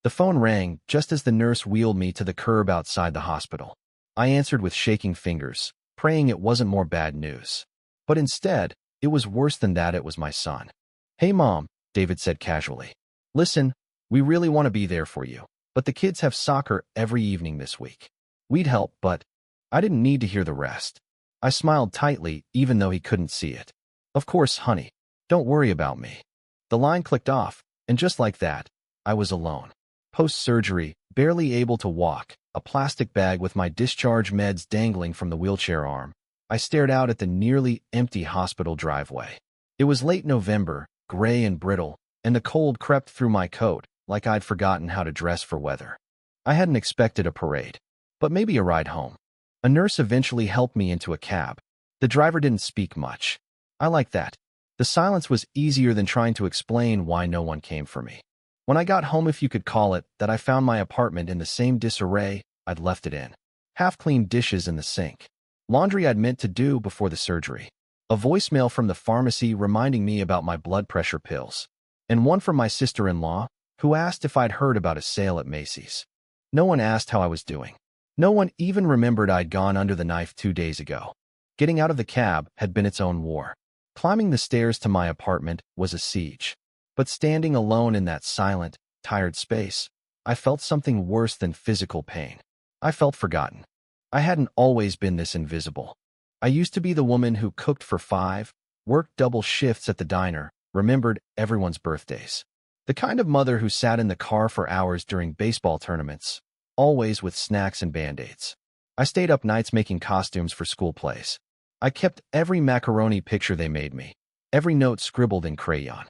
The phone rang just as the nurse wheeled me to the curb outside the hospital. I answered with shaking fingers, praying it wasn't more bad news. But instead, it was worse than that. It was my son. "Hey, Mom," David said casually. "Listen, we really want to be there for you, but the kids have soccer every evening this week. We'd help, but—" I didn't need to hear the rest. I smiled tightly, even though he couldn't see it. "Of course, honey. Don't worry about me." The line clicked off, and just like that, I was alone. Post-surgery, barely able to walk, a plastic bag with my discharge meds dangling from the wheelchair arm, I stared out at the nearly empty hospital driveway. It was late November, gray and brittle, and the cold crept through my coat like I'd forgotten how to dress for weather. I hadn't expected a parade, but maybe a ride home. A nurse eventually helped me into a cab. The driver didn't speak much. I liked that. The silence was easier than trying to explain why no one came for me. When I got home, if you could call it, that I found my apartment in the same disarray I'd left it in. Half-clean dishes in the sink. Laundry I'd meant to do before the surgery. A voicemail from the pharmacy reminding me about my blood pressure pills. And one from my sister-in-law, who asked if I'd heard about a sale at Macy's. No one asked how I was doing. No one even remembered I'd gone under the knife 2 days ago. Getting out of the cab had been its own war. Climbing the stairs to my apartment was a siege. But standing alone in that silent, tired space, I felt something worse than physical pain. I felt forgotten. I hadn't always been this invisible. I used to be the woman who cooked for 5, worked double shifts at the diner, remembered everyone's birthdays. The kind of mother who sat in the car for hours during baseball tournaments, always with snacks and Band-Aids. I stayed up nights making costumes for school plays. I kept every macaroni picture they made me, every note scribbled in crayon.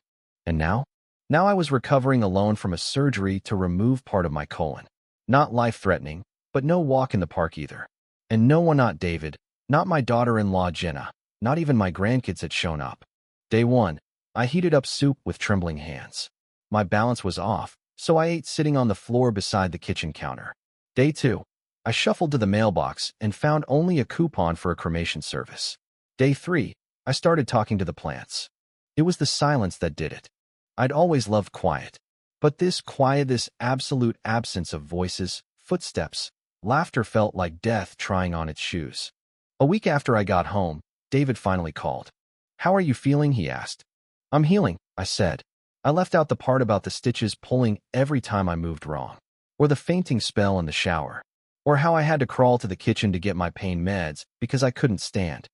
And now? Now I was recovering alone from a surgery to remove part of my colon. Not life-threatening, but no walk in the park either. And no one, not David, not my daughter-in-law Jenna, not even my grandkids had shown up. Day 1, I heated up soup with trembling hands. My balance was off, so I ate sitting on the floor beside the kitchen counter. Day 2, I shuffled to the mailbox and found only a coupon for a cremation service. Day 3, I started talking to the plants. It was the silence that did it. I'd always loved quiet. But this quiet, this absolute absence of voices, footsteps, laughter felt like death trying on its shoes. A week after I got home, David finally called. "How are you feeling?" he asked. "I'm healing," I said. I left out the part about the stitches pulling every time I moved wrong, or the fainting spell in the shower, or how I had to crawl to the kitchen to get my pain meds because I couldn't stand.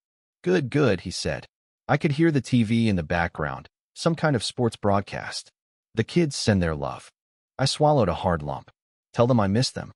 "Good, good," he said. I could hear the TV in the background, some kind of sports broadcast. "The kids send their love." I swallowed a hard lump. "Tell them I miss them.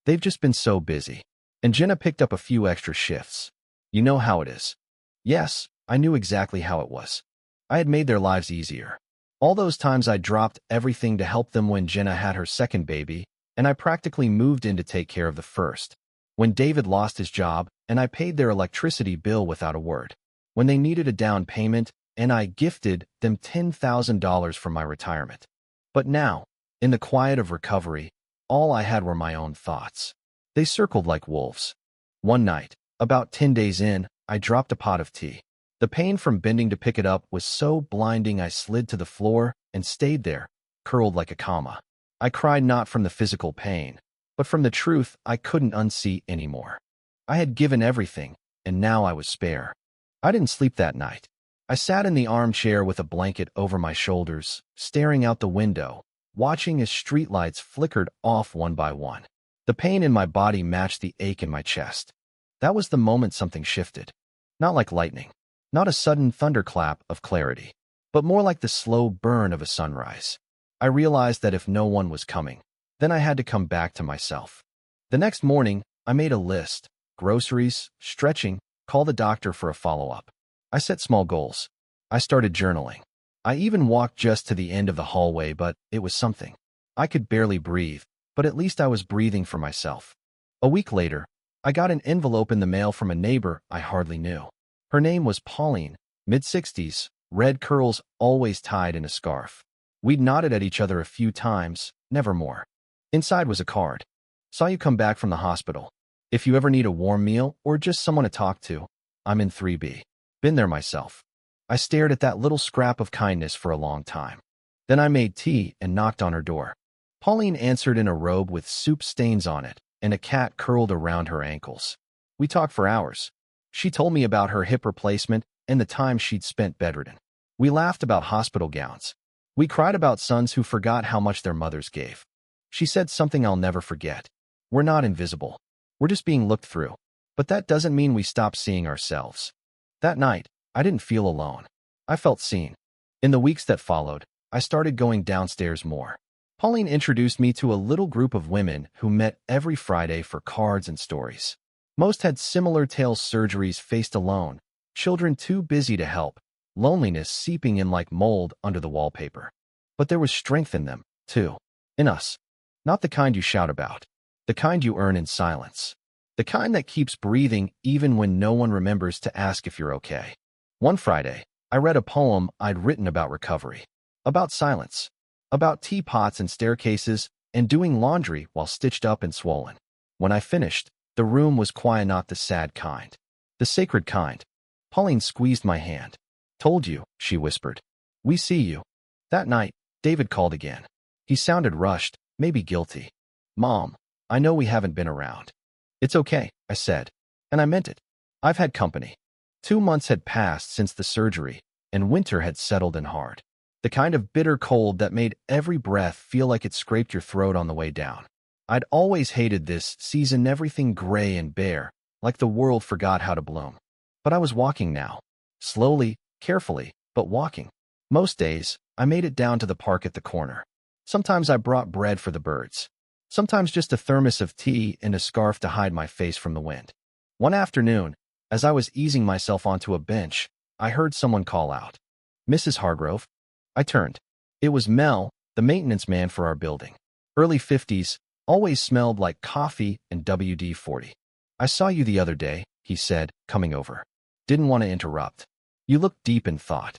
They've just been so busy." And Jenna picked up a few extra shifts. You know how it is. Yes, I knew exactly how it was. I had made their lives easier. All those times I dropped everything to help them when Jenna had her second baby, and I practically moved in to take care of the first. When David lost his job, and I paid their electricity bill without a word. When they needed a down payment, and I gifted them $10,000 from my retirement. But now, in the quiet of recovery, all I had were my own thoughts. They circled like wolves. One night, about 10 days in, I dropped a pot of tea. The pain from bending to pick it up was so blinding I slid to the floor and stayed there, curled like a comma. I cried not from the physical pain, but from the truth I couldn't unsee anymore. I had given everything, and now I was spare. I didn't sleep that night. I sat in the armchair with a blanket over my shoulders, staring out the window, watching as streetlights flickered off one by one. The pain in my body matched the ache in my chest. That was the moment something shifted. Not like lightning, not a sudden thunderclap of clarity, but more like the slow burn of a sunrise. I realized that if no one was coming, then I had to come back to myself. The next morning, I made a list: groceries, stretching, call the doctor for a follow-up. I set small goals. I started journaling. I even walked just to the end of the hallway, but it was something. I could barely breathe, but at least I was breathing for myself. A week later, I got an envelope in the mail from a neighbor I hardly knew. Her name was Pauline, mid-60s, red curls always tied in a scarf. We'd nodded at each other a few times, never more. Inside was a card. "Saw you come back from the hospital. If you ever need a warm meal or just someone to talk to, I'm in 3B. Been there myself." I stared at that little scrap of kindness for a long time. Then I made tea and knocked on her door. Pauline answered in a robe with soup stains on it and a cat curled around her ankles. We talked for hours. She told me about her hip replacement and the time she'd spent bedridden. We laughed about hospital gowns. We cried about sons who forgot how much their mothers gave. She said something I'll never forget. We're not invisible. We're just being looked through. But that doesn't mean we stop seeing ourselves. That night, I didn't feel alone. I felt seen. In the weeks that followed, I started going downstairs more. Pauline introduced me to a little group of women who met every Friday for cards and stories. Most had similar tales: surgeries faced alone, children too busy to help, loneliness seeping in like mold under the wallpaper. But there was strength in them, too. In us. Not the kind you shout about. The kind you earn in silence. The kind that keeps breathing even when no one remembers to ask if you're okay. One Friday, I read a poem I'd written about recovery. About silence. About teapots and staircases and doing laundry while stitched up and swollen. When I finished, the room was quiet, not the sad kind. The sacred kind. Pauline squeezed my hand. Told you, she whispered. We see you. That night, David called again. He sounded rushed, maybe guilty. Mom, I know we haven't been around. It's okay, I said. And I meant it. I've had company. 2 months had passed since the surgery, and winter had settled in hard. The kind of bitter cold that made every breath feel like it scraped your throat on the way down. I'd always hated this season, everything gray and bare, like the world forgot how to bloom. But I was walking now. Slowly, carefully, but walking. Most days, I made it down to the park at the corner. Sometimes I brought bread for the birds. Sometimes just a thermos of tea and a scarf to hide my face from the wind. One afternoon, as I was easing myself onto a bench, I heard someone call out, "Mrs. Hargrove?" I turned. It was Mel, the maintenance man for our building. Early 50s, always smelled like coffee and WD-40. "I saw you the other day," he said, coming over. Didn't want to interrupt. "You looked deep in thought."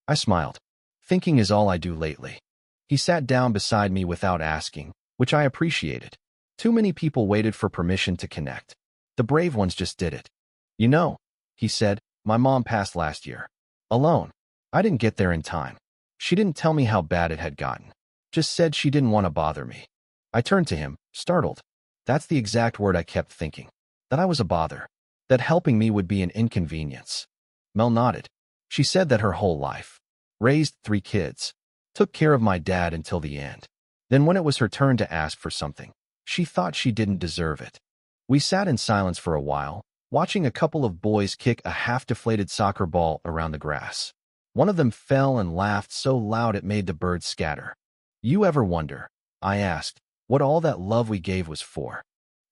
I smiled. Thinking is all I do lately. He sat down beside me without asking, which I appreciated. Too many people waited for permission to connect. The brave ones just did it. "You know," he said, "my mom passed last year. Alone. I didn't get there in time. She didn't tell me how bad it had gotten. Just said she didn't want to bother me." I turned to him, startled. That's the exact word I kept thinking. That I was a bother. That helping me would be an inconvenience. Mel nodded. She said that her whole life. Raised 3 kids. Took care of my dad until the end. Then when it was her turn to ask for something, she thought she didn't deserve it. We sat in silence for a while, watching a couple of boys kick a half-deflated soccer ball around the grass. One of them fell and laughed so loud it made the birds scatter. "You ever wonder," I asked, "what all that love we gave was for?"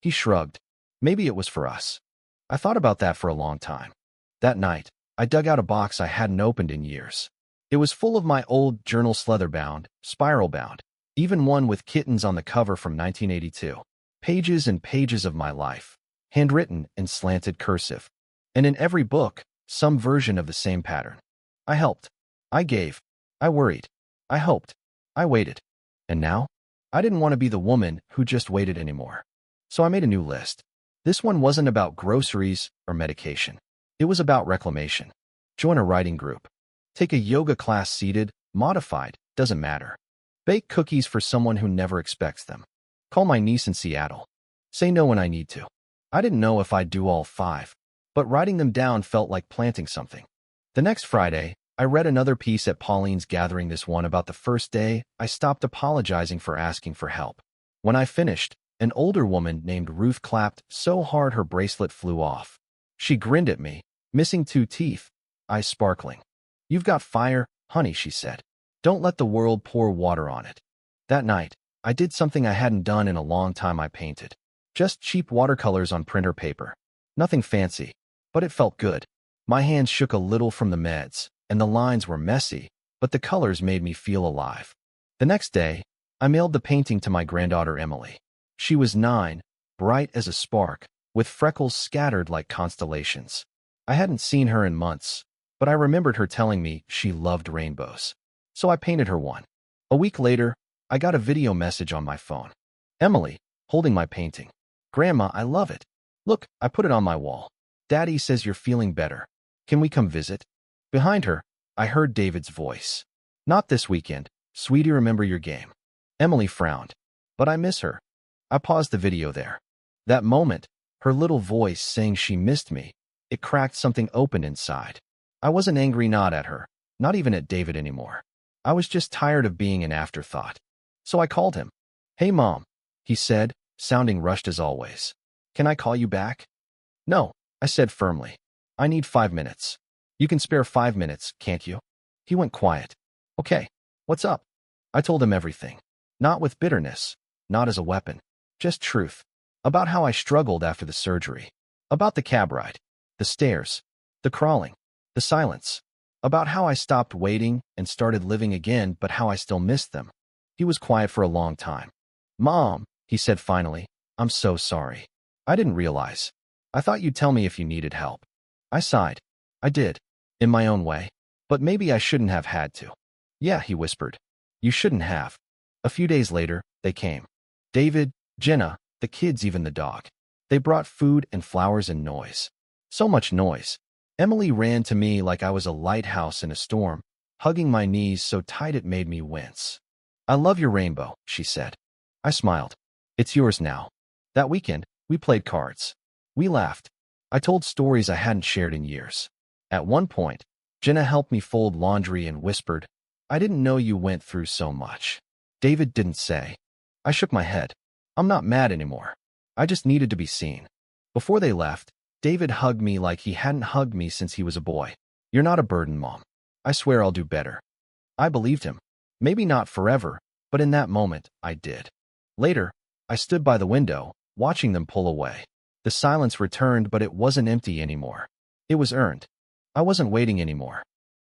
He shrugged. "Maybe it was for us." I thought about that for a long time. That night, I dug out a box I hadn't opened in years. It was full of my old journals, leather-bound, spiral-bound, even one with kittens on the cover from 1982. Pages and pages of my life, handwritten in slanted cursive. And in every book, some version of the same pattern. I helped. I gave. I worried. I hoped. I waited. And now? I didn't want to be the woman who just waited anymore. So I made a new list. This one wasn't about groceries or medication. It was about reclamation. Join a writing group. Take a yoga class seated, modified, doesn't matter. Bake cookies for someone who never expects them. Call my niece in Seattle. Say no when I need to. I didn't know if I'd do all 5, but writing them down felt like planting something. The next Friday, I read another piece at Pauline's gathering, this one about the first day I stopped apologizing for asking for help. When I finished, an older woman named Ruth clapped so hard her bracelet flew off. She grinned at me, missing 2 teeth, eyes sparkling. "You've got fire, honey," she said. "Don't let the world pour water on it." That night, I did something I hadn't done in a long time. I painted. Just cheap watercolors on printer paper. Nothing fancy, but it felt good. My hands shook a little from the meds, and the lines were messy, but the colors made me feel alive. The next day, I mailed the painting to my granddaughter Emily. She was 9, bright as a spark, with freckles scattered like constellations. I hadn't seen her in months, but I remembered her telling me she loved rainbows. So I painted her one. A week later, I got a video message on my phone. Emily, holding my painting. "Grandma, I love it. Look, I put it on my wall. Daddy says you're feeling better. Can we come visit?" Behind her, I heard David's voice. "Not this weekend. Sweetie, remember your game." Emily frowned. But I miss her. I paused the video there. That moment, her little voice saying she missed me, it cracked something open inside. I wasn't angry, not at her, not even at David anymore. I was just tired of being an afterthought. So I called him. "Hey, Mom," he said, sounding rushed as always. "Can I call you back?" "No," I said firmly. "I need 5 minutes." "You can spare 5 minutes, can't you?" He went quiet. "Okay, what's up?" I told him everything. Not with bitterness, not as a weapon, just truth. About how I struggled after the surgery. About the cab ride, the stairs, the crawling, the silence. About how I stopped waiting and started living again, but how I still missed them. He was quiet for a long time. "Mom," he said finally, "I'm so sorry. I didn't realize. I thought you'd tell me if you needed help." I sighed. I did, in my own way. But maybe I shouldn't have had to. "Yeah," he whispered. "You shouldn't have." A few days later, they came. David, Jenna, the kids, even the dog. They brought food and flowers and noise. So much noise. Emily ran to me like I was a lighthouse in a storm, hugging my knees so tight it made me wince. "I love your rainbow," she said. I smiled. "It's yours now." That weekend, we played cards. We laughed. I told stories I hadn't shared in years. At one point, Jenna helped me fold laundry and whispered, "I didn't know you went through so much." David didn't say. I shook my head. "I'm not mad anymore. I just needed to be seen." Before they left, David hugged me like he hadn't hugged me since he was a boy. "You're not a burden, Mom. I swear I'll do better." I believed him. Maybe not forever, but in that moment, I did. Later, I stood by the window, watching them pull away. The silence returned, but it wasn't empty anymore. It was earned. I wasn't waiting anymore.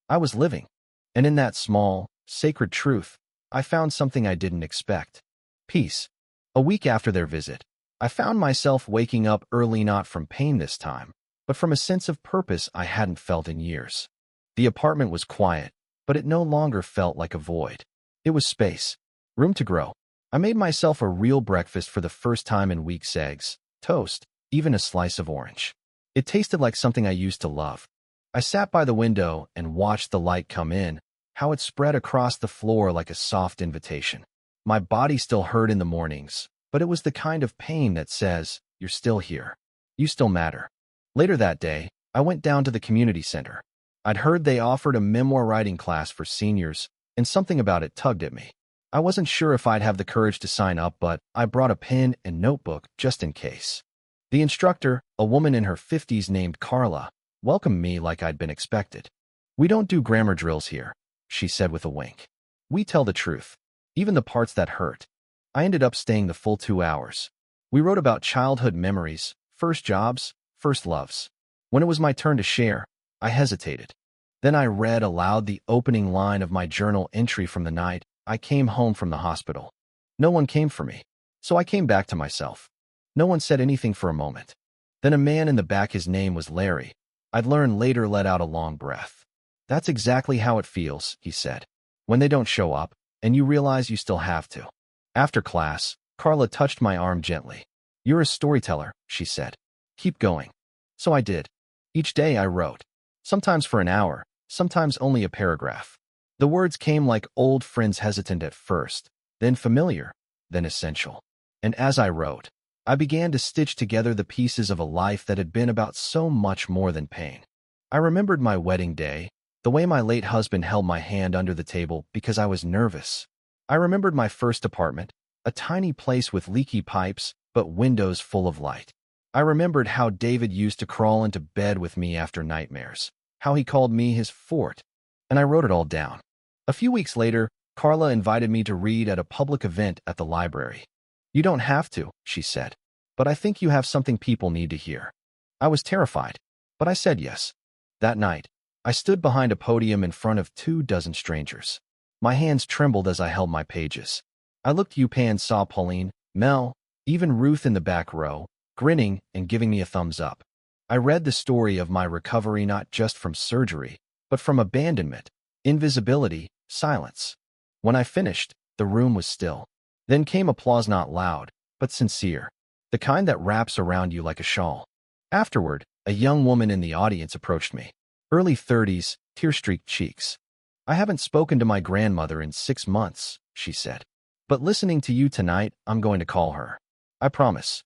I was living. And in that small, sacred truth, I found something I didn't expect. Peace. A week after their visit, I found myself waking up early, not from pain this time, but from a sense of purpose I hadn't felt in years. The apartment was quiet, but it no longer felt like a void. It was space, room to grow. I made myself a real breakfast for the first time in weeks: eggs, toast, even a slice of orange. It tasted like something I used to love. I sat by the window and watched the light come in, how it spread across the floor like a soft invitation. My body still hurt in the mornings, but it was the kind of pain that says, "You're still here. You still matter." Later that day, I went down to the community center. I'd heard they offered a memoir writing class for seniors, and something about it tugged at me. I wasn't sure if I'd have the courage to sign up, but I brought a pen and notebook just in case. The instructor, a woman in her 50s named Carla, welcomed me like I'd been expected. "We don't do grammar drills here," she said with a wink. "We tell the truth, even the parts that hurt." I ended up staying the full 2 hours. We wrote about childhood memories, first jobs, first loves. When it was my turn to share, I hesitated. Then I read aloud the opening line of my journal entry from the night I came home from the hospital. No one came for me, so I came back to myself. No one said anything for a moment. Then a man in the back, his name was Larry, I'd learn later, let out a long breath. "That's exactly how it feels," he said, "when they don't show up, and you realize you still have to." After class, Carla touched my arm gently. "You're a storyteller," she said. "Keep going." So I did. Each day I wrote. Sometimes for an hour, sometimes only a paragraph. The words came like old friends, hesitant at first, then familiar, then essential. And as I wrote, I began to stitch together the pieces of a life that had been about so much more than pain. I remembered my wedding day, the way my late husband held my hand under the table because I was nervous. I remembered my first apartment, a tiny place with leaky pipes, but windows full of light. I remembered how David used to crawl into bed with me after nightmares, how he called me his fort, and I wrote it all down. A few weeks later, Carla invited me to read at a public event at the library. "You don't have to," she said, "but I think you have something people need to hear." I was terrified, but I said yes. That night, I stood behind a podium in front of 24 strangers. My hands trembled as I held my pages. I looked up and saw Pauline, Mel, even Ruth in the back row, grinning and giving me a thumbs up. I read the story of my recovery, not just from surgery, but from abandonment, invisibility, silence. When I finished, the room was still. Then came applause, not loud, but sincere, the kind that wraps around you like a shawl. Afterward, a young woman in the audience approached me, early 30s, tear-streaked cheeks. "I haven't spoken to my grandmother in 6 months," she said. But listening to you tonight, I'm going to call her. I promise.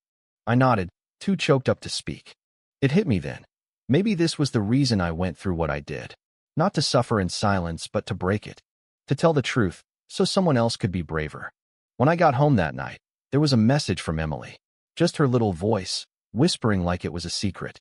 I nodded, too choked up to speak. It hit me then. Maybe this was the reason I went through what I did. Not to suffer in silence, but to break it. To tell the truth, so someone else could be braver. When I got home that night, there was a message from Emily. Just her little voice, whispering like it was a secret.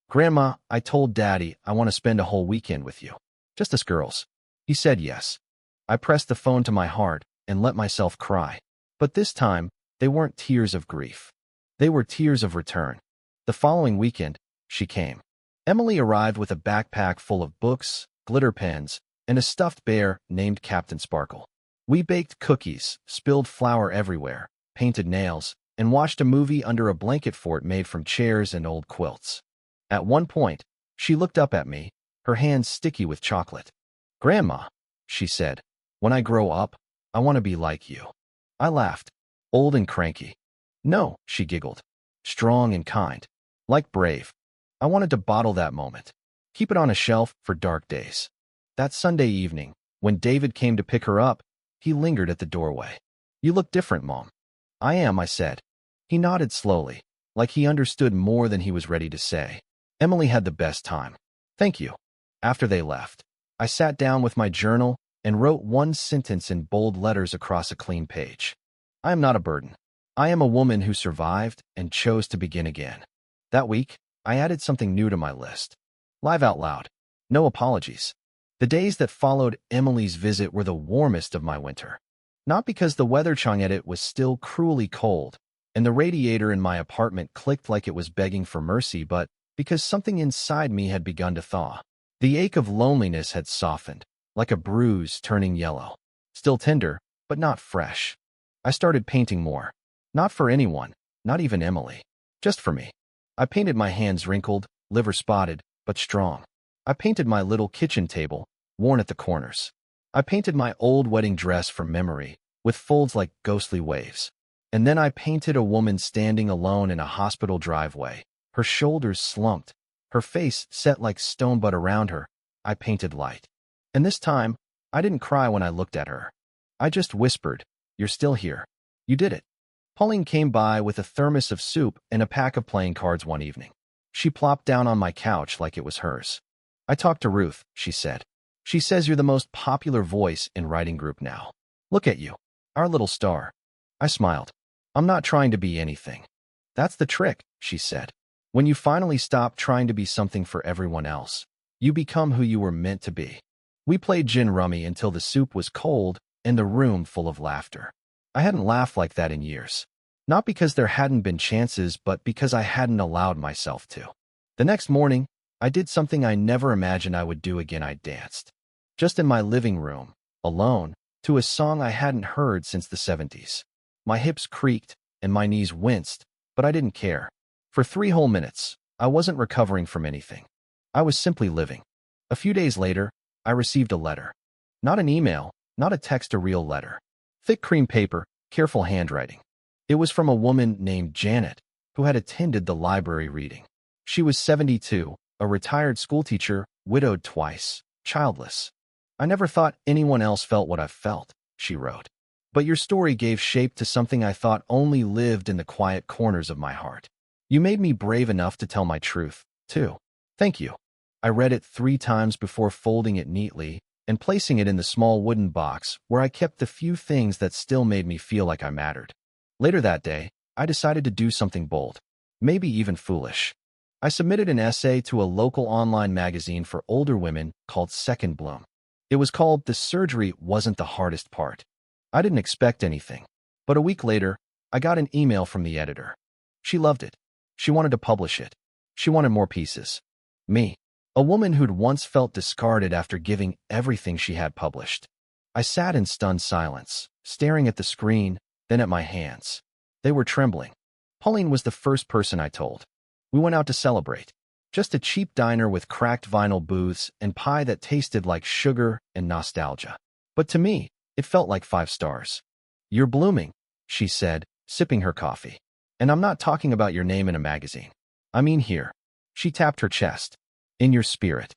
Grandma, I told Daddy I want to spend a whole weekend with you. Just us girls. He said yes. I pressed the phone to my heart and let myself cry. But this time, they weren't tears of grief. They were tears of return. The following weekend, she came. Emily arrived with a backpack full of books, glitter pens, and a stuffed bear named Captain Sparkle. We baked cookies, spilled flour everywhere, painted nails, and watched a movie under a blanket fort made from chairs and old quilts. At one point, she looked up at me, her hands sticky with chocolate. Grandma, she said, when I grow up, I want to be like you. I laughed, old and cranky. No, she giggled, strong and kind, like Brave. I wanted to bottle that moment, keep it on a shelf for dark days. That Sunday evening, when David came to pick her up, he lingered at the doorway. You look different, Mom. I am, I said. He nodded slowly, like he understood more than he was ready to say. Emily had the best time. Thank you. After they left, I sat down with my journal and wrote one sentence in bold letters across a clean page. I am not a burden. I am a woman who survived and chose to begin again. That week, I added something new to my list. Live out loud. No apologies. The days that followed Emily's visit were the warmest of my winter. Not because the weather chung at it was still cruelly cold, and the radiator in my apartment clicked like it was begging for mercy, but because something inside me had begun to thaw. The ache of loneliness had softened, like a bruise turning yellow. Still tender, but not fresh. I started painting more. Not for anyone, not even Emily. Just for me. I painted my hands wrinkled, liver spotted, but strong. I painted my little kitchen table, worn at the corners. I painted my old wedding dress from memory, with folds like ghostly waves. And then I painted a woman standing alone in a hospital driveway, her shoulders slumped, her face set like stone, but around her, I painted light. And this time, I didn't cry when I looked at her. I just whispered, "You're still here. You did it." Pauline came by with a thermos of soup and a pack of playing cards one evening. She plopped down on my couch like it was hers. I talked to Ruth, she said. She says you're the most popular voice in writing group now. Look at you, our little star. I smiled. I'm not trying to be anything. That's the trick, she said. When you finally stop trying to be something for everyone else, you become who you were meant to be. We played gin rummy until the soup was cold and the room full of laughter. I hadn't laughed like that in years. Not because there hadn't been chances, but because I hadn't allowed myself to. The next morning, I did something I never imagined I would do again. I danced. Just in my living room, alone, to a song I hadn't heard since the 70s. My hips creaked and my knees winced, but I didn't care. For 3 whole minutes, I wasn't recovering from anything. I was simply living. A few days later, I received a letter. Not an email, not a text, a real letter. Thick cream paper, careful handwriting. It was from a woman named Janet, who had attended the library reading. She was 72, a retired schoolteacher, widowed twice, childless. I never thought anyone else felt what I've felt, she wrote. But your story gave shape to something I thought only lived in the quiet corners of my heart. You made me brave enough to tell my truth, too. Thank you. I read it 3 times before folding it neatly and placing it in the small wooden box where I kept the few things that still made me feel like I mattered. Later that day, I decided to do something bold, maybe even foolish. I submitted an essay to a local online magazine for older women called Second Bloom. It was called "The Surgery Wasn't the Hardest Part." I didn't expect anything, but a week later, I got an email from the editor. She loved it. She wanted to publish it. She wanted more pieces. Me, a woman who'd once felt discarded after giving everything she had published. I sat in stunned silence, staring at the screen, then at my hands. They were trembling. Pauline was the first person I told. We went out to celebrate. Just a cheap diner with cracked vinyl booths and pie that tasted like sugar and nostalgia. But to me, it felt like 5 stars. You're blooming, she said, sipping her coffee. And I'm not talking about your name in a magazine. I mean here. She tapped her chest. In your spirit.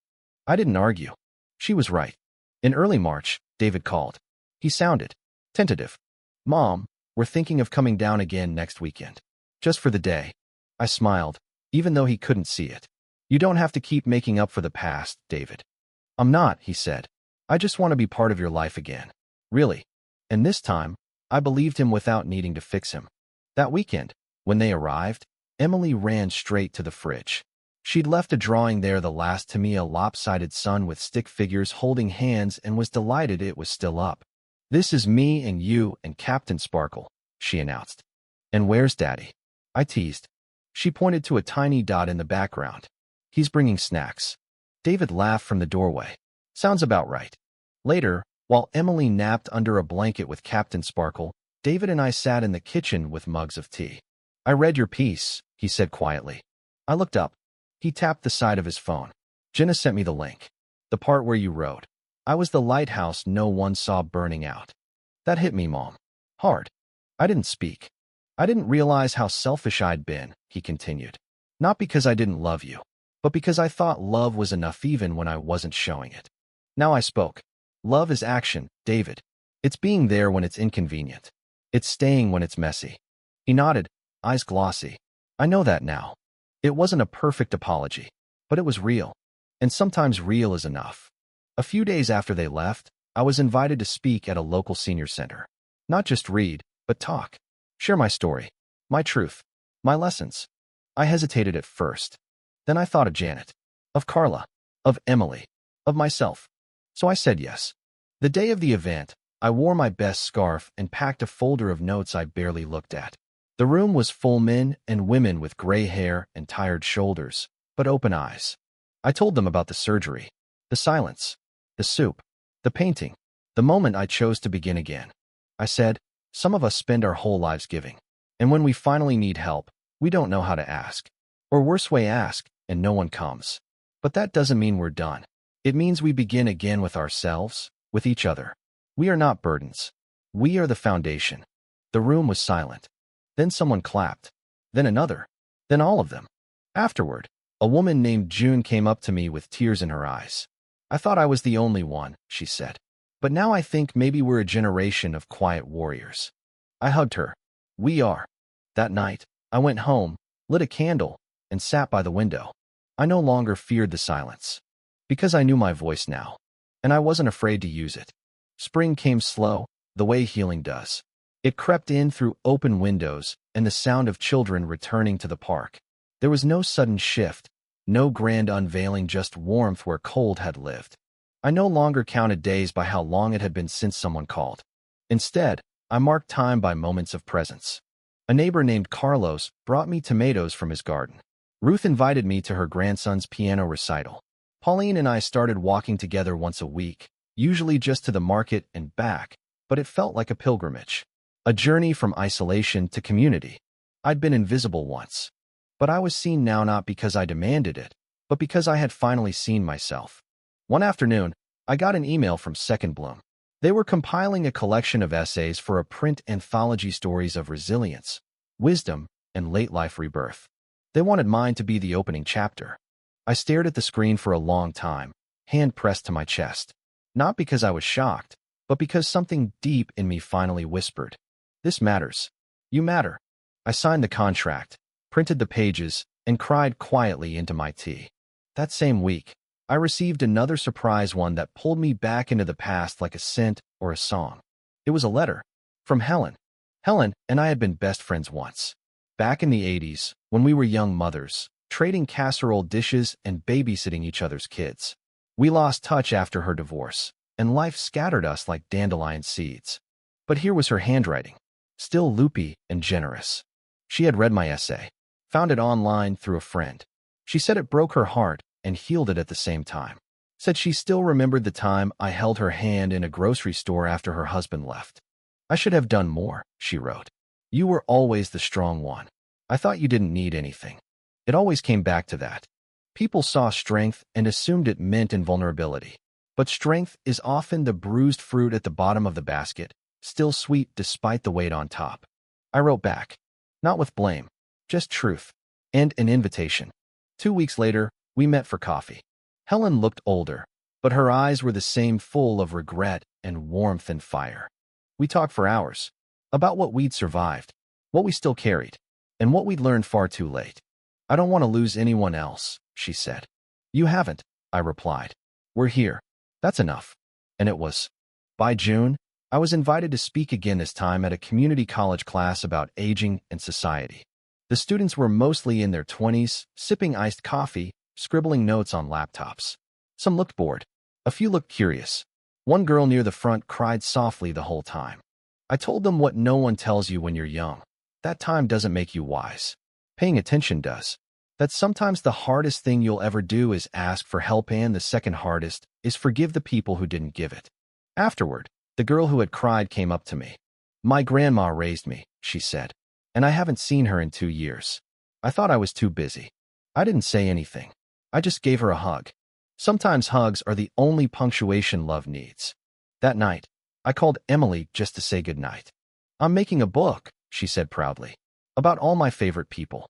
I didn't argue. She was right. In early March, David called. He sounded tentative. "Mom, we're thinking of coming down again next weekend. Just for the day." I smiled, even though he couldn't see it. "You don't have to keep making up for the past, David." "I'm not," he said. "I just want to be part of your life again. Really." And this time, I believed him without needing to fix him. That weekend, when they arrived, Emily ran straight to the fridge. She'd left a drawing there, the last to me, a lopsided sun with stick figures holding hands, and was delighted it was still up. "This is me and you and Captain Sparkle," she announced. "And where's Daddy?" I teased. She pointed to a tiny dot in the background. "He's bringing snacks." David laughed from the doorway. "Sounds about right." Later, while Emily napped under a blanket with Captain Sparkle, David and I sat in the kitchen with mugs of tea. "I read your piece," he said quietly. I looked up. He tapped the side of his phone. "Jenna sent me the link. The part where you wrote, 'I was the lighthouse no one saw burning out.' That hit me, Mom. Hard." I didn't speak. "I didn't realize how selfish I'd been," he continued. "Not because I didn't love you, but because I thought love was enough even when I wasn't showing it." Now I spoke. "Love is action, David. It's being there when it's inconvenient. It's staying when it's messy." He nodded, eyes glossy. "I know that now." It wasn't a perfect apology, but it was real. And sometimes real is enough. A few days after they left, I was invited to speak at a local senior center. Not just read, but talk. Share my story, my truth, my lessons. I hesitated at first. Then I thought of Janet, of Carla, of Emily, of myself. So I said yes. The day of the event, I wore my best scarf and packed a folder of notes I barely looked at. The room was full, men and women with gray hair and tired shoulders, but open eyes. I told them about the surgery, the silence, the soup, the painting, the moment I chose to begin again. I said, "Some of us spend our whole lives giving, and when we finally need help, we don't know how to ask. Or worse way, ask, and no one comes. But that doesn't mean we're done. It means we begin again with ourselves, with each other. We are not burdens. We are the foundation." The room was silent. Then someone clapped. Then another. Then all of them. Afterward, a woman named June came up to me with tears in her eyes. "I thought I was the only one," she said. "But now I think maybe we're a generation of quiet warriors." I hugged her. "We are." That night, I went home, lit a candle, and sat by the window. I no longer feared the silence. Because I knew my voice now. And I wasn't afraid to use it. Spring came slow, the way healing does. It crept in through open windows and the sound of children returning to the park. There was no sudden shift, no grand unveiling, just warmth where cold had lived. I no longer counted days by how long it had been since someone called. Instead, I marked time by moments of presence. A neighbor named Carlos brought me tomatoes from his garden. Ruth invited me to her grandson's piano recital. Pauline and I started walking together once a week, usually just to the market and back, but it felt like a pilgrimage. A journey from isolation to community. I'd been invisible once. But I was seen now, not because I demanded it, but because I had finally seen myself. One afternoon, I got an email from Second Bloom. They were compiling a collection of essays for a print anthology, stories of resilience, wisdom, and late-life rebirth. They wanted mine to be the opening chapter. I stared at the screen for a long time, hand pressed to my chest. Not because I was shocked, but because something deep in me finally whispered, "This matters. You matter." I signed the contract, printed the pages, and cried quietly into my tea. That same week, I received another surprise, one that pulled me back into the past like a scent or a song. It was a letter from Helen. Helen and I had been best friends once. Back in the 80s, when we were young mothers, trading casserole dishes and babysitting each other's kids. We lost touch after her divorce, and life scattered us like dandelion seeds. But here was her handwriting, still loopy and generous. She had read my essay, found it online through a friend. She said it broke her heart and healed it at the same time. Said she still remembered the time I held her hand in a grocery store after her husband left. "I should have done more," she wrote. "You were always the strong one. I thought you didn't need anything." It always came back to that. People saw strength and assumed it meant invulnerability. But strength is often the bruised fruit at the bottom of the basket, still sweet despite the weight on top. I wrote back, not with blame, just truth, and an invitation. 2 weeks later, we met for coffee. Helen looked older, but her eyes were the same, full of regret and warmth and fire. We talked for hours. About what we'd survived, what we still carried, and what we'd learned far too late. I don't want to lose anyone else, she said. You haven't, I replied. We're here. That's enough. And it was. By June, I was invited to speak again, this time at a community college class about aging and society. The students were mostly in their 20s, sipping iced coffee, scribbling notes on laptops. Some looked bored. A few looked curious. One girl near the front cried softly the whole time. I told them what no one tells you when you're young. That time doesn't make you wise. Paying attention does. That sometimes the hardest thing you'll ever do is ask for help, and the second hardest is forgive the people who didn't give it. Afterward, the girl who had cried came up to me. My grandma raised me, she said, and I haven't seen her in 2 years. I thought I was too busy. I didn't say anything. I just gave her a hug. Sometimes hugs are the only punctuation love needs. That night, I called Emily just to say goodnight. I'm making a book, she said proudly, about all my favorite people.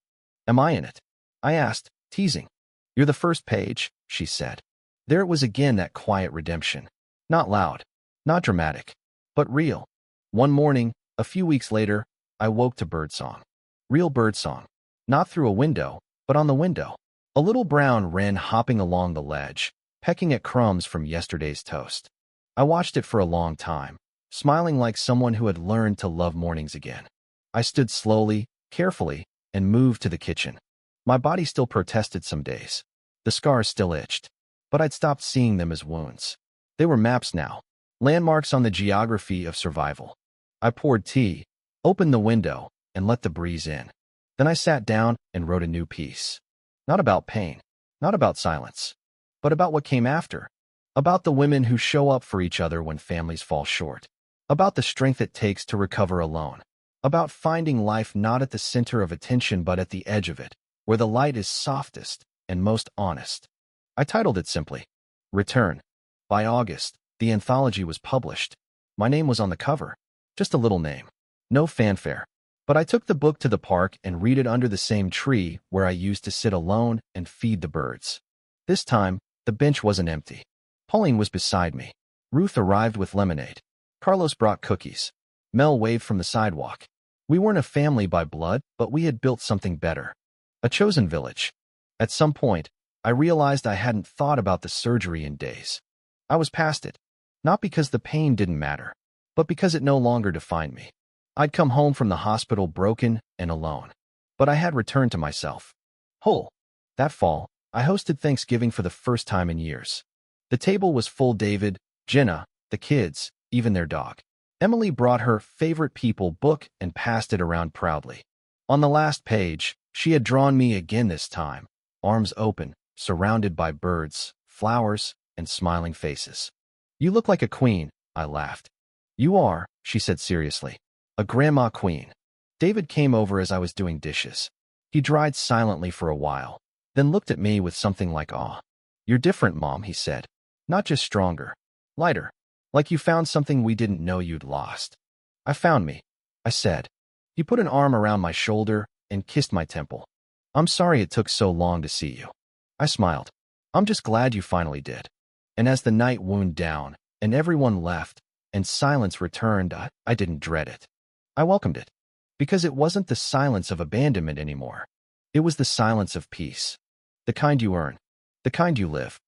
Am I in it? I asked, teasing. You're the first page, she said. There it was again, that quiet redemption. Not loud, not dramatic, but real. One morning, a few weeks later, I woke to birdsong. Real birdsong. Not through a window, but on the window. A little brown wren hopping along the ledge, pecking at crumbs from yesterday's toast. I watched it for a long time, smiling like someone who had learned to love mornings again. I stood slowly, carefully, and moved to the kitchen. My body still protested some days. The scars still itched, but I'd stopped seeing them as wounds. They were maps now, landmarks on the geography of survival. I poured tea, opened the window, and let the breeze in. Then I sat down and wrote a new piece. Not about pain, not about silence, but about what came after. About the women who show up for each other when families fall short. About the strength it takes to recover alone. About finding life not at the center of attention but at the edge of it, where the light is softest and most honest. I titled it simply, Return. By August, the anthology was published. My name was on the cover. Just a little name. No fanfare. But I took the book to the park and read it under the same tree where I used to sit alone and feed the birds. This time, the bench wasn't empty. Pauline was beside me. Ruth arrived with lemonade. Carlos brought cookies. Mel waved from the sidewalk. We weren't a family by blood, but we had built something better. A chosen village. At some point, I realized I hadn't thought about the surgery in days. I was past it. Not because the pain didn't matter, but because it no longer defined me. I'd come home from the hospital broken and alone. But I had returned to myself. Whole. That fall, I hosted Thanksgiving for the first time in years. The table was full. David, Jenna, the kids, even their dog. Emily brought her favorite people book and passed it around proudly. On the last page, she had drawn me again, this time, arms open, surrounded by birds, flowers, and smiling faces. You look like a queen, I laughed. You are, she said seriously. A grandma queen. David came over as I was doing dishes. He dried silently for a while, then looked at me with something like awe. You're different, Mom, he said. Not just stronger. Lighter. Like you found something we didn't know you'd lost. I found me, I said. He put an arm around my shoulder and kissed my temple. I'm sorry it took so long to see you. I smiled. I'm just glad you finally did. And as the night wound down, and everyone left, and silence returned, I didn't dread it. I welcomed it. Because it wasn't the silence of abandonment anymore. It was the silence of peace. The kind you earn. The kind you live.